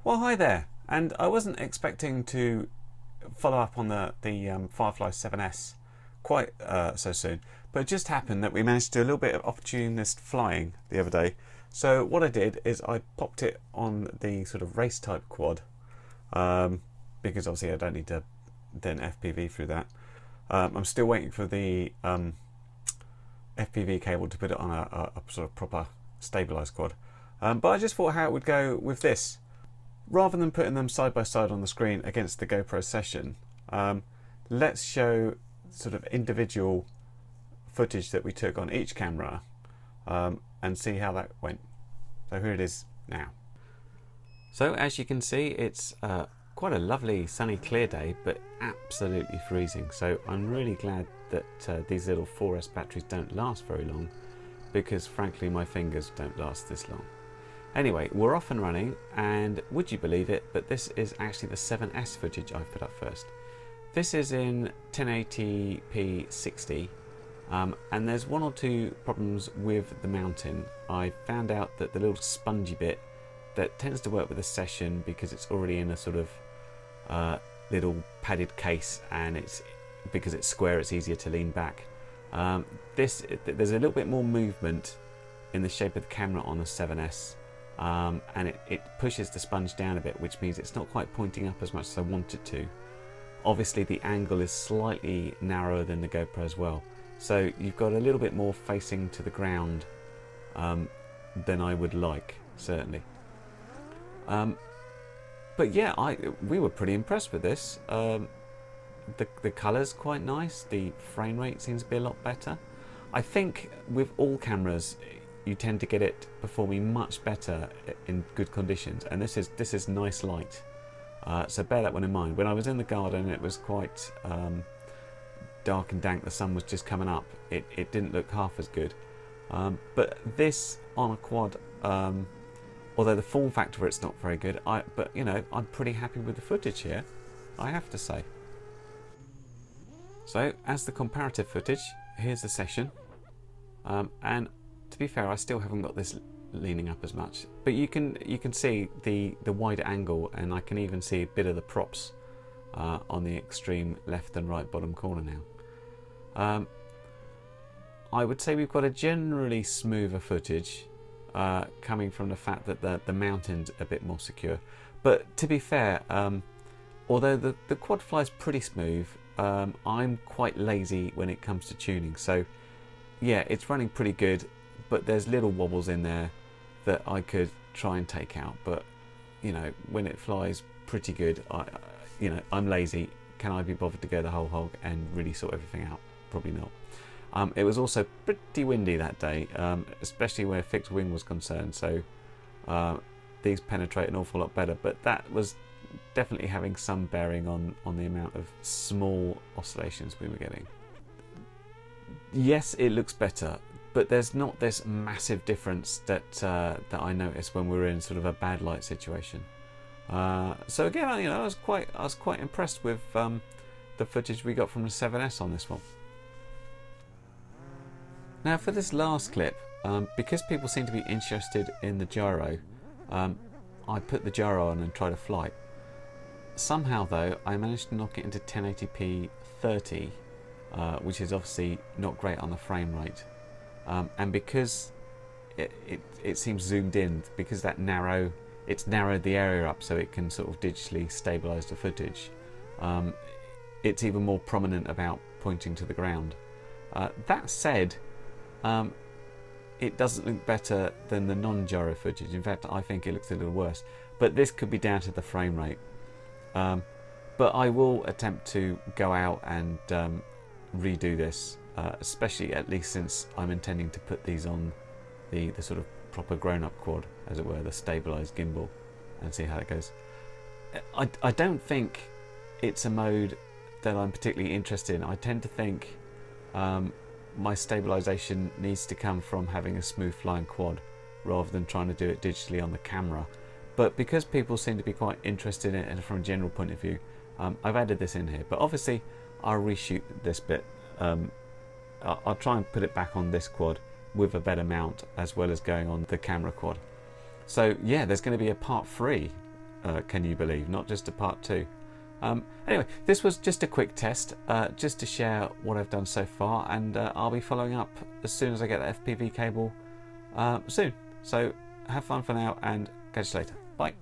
Well, hi there, and I wasn't expecting to follow up on the FireFly 7S quite so soon, but it just happened that we managed to do a little bit of opportunist flying the other day. So what I did is I popped it on the sort of race type quad, because obviously I don't need to then FPV through that. I'm still waiting for the FPV cable to put it on a sort of proper stabilized quad, but I just thought how it would go with this. Rather than putting them side by side on the screen against the GoPro Session, let's show sort of individual footage that we took on each camera and see how that went. So here it is now. So as you can see, it's quite a lovely sunny clear day, but absolutely freezing. So I'm really glad that these little 4S batteries don't last very long, because frankly my fingers don't last this long. Anyway, we're off and running, and would you believe it, but this is actually the 7S footage I've put up first. This is in 1080p 60, and there's one or two problems with the mounting. I found out that the little spongy bit that tends to work with the Session, because it's already in a sort of little padded case, and because it's square, it's easier to lean back. There's a little bit more movement in the shape of the camera on the 7S. And it pushes the sponge down a bit, which means it's not quite pointing up as much as I want it to. Obviously the angle is slightly narrower than the GoPro as well, so you've got a little bit more facing to the ground than I would like, certainly. But yeah, we were pretty impressed with this. The colour's quite nice, the frame rate seems to be a lot better. I think with all cameras you tend to get it performing much better in good conditions, and this is nice light, so bear that one in mind. When I was in the garden, it was quite dark and dank, the sun was just coming up, it didn't look half as good, but this on a quad, although the form factor for it's not very good, but you know, I'm pretty happy with the footage here, I have to say. So as the comparative footage, here's the Session, and to be fair, I still haven't got this leaning up as much, but you can see the wider angle, and I can even see a bit of the props on the extreme left and right bottom corner now. I would say we've got a generally smoother footage, coming from the fact that the mounting's a bit more secure. But to be fair, although the quad flies pretty smooth, I'm quite lazy when it comes to tuning, so yeah, it's running pretty good, but there's little wobbles in there that I could try and take out. But you know, when it flies pretty good, I'm lazy. Can I be bothered to go the whole hog and really sort everything out? Probably not. It was also pretty windy that day, especially where fixed wing was concerned, so these penetrate an awful lot better, but that was definitely having some bearing on the amount of small oscillations we were getting. Yes, it looks better, but there's not this massive difference that I noticed when we were in sort of a bad light situation. So again, you know, I was quite impressed with the footage we got from the 7S on this one. Now for this last clip, because people seem to be interested in the gyro, I put the gyro on and tried a flight. Somehow though, I managed to knock it into 1080p 30, which is obviously not great on the frame rate. And because it seems zoomed in, because it's narrowed the area up so it can sort of digitally stabilize the footage, it's even more prominent about pointing to the ground. That said, it doesn't look better than the non-gyro footage. In fact, I think it looks a little worse, but this could be down to the frame rate. But I will attempt to go out and redo this, especially at least since I'm intending to put these on the sort of proper grown-up quad, as it were, the stabilized gimbal, and see how it goes. I don't think it's a mode that I'm particularly interested in. I tend to think my stabilization needs to come from having a smooth flying quad rather than trying to do it digitally on the camera. But because people seem to be quite interested in it from a general point of view, I've added this in here. But obviously I'll reshoot this bit. I'll try and put it back on this quad with a better mount, as well as going on the camera quad. So yeah, there's going to be a part 3 can you believe, not just a part 2. Anyway, this was just a quick test, just to share what I've done so far, and I'll be following up as soon as I get the FPV cable soon. So have fun for now, and catch you later. Bye.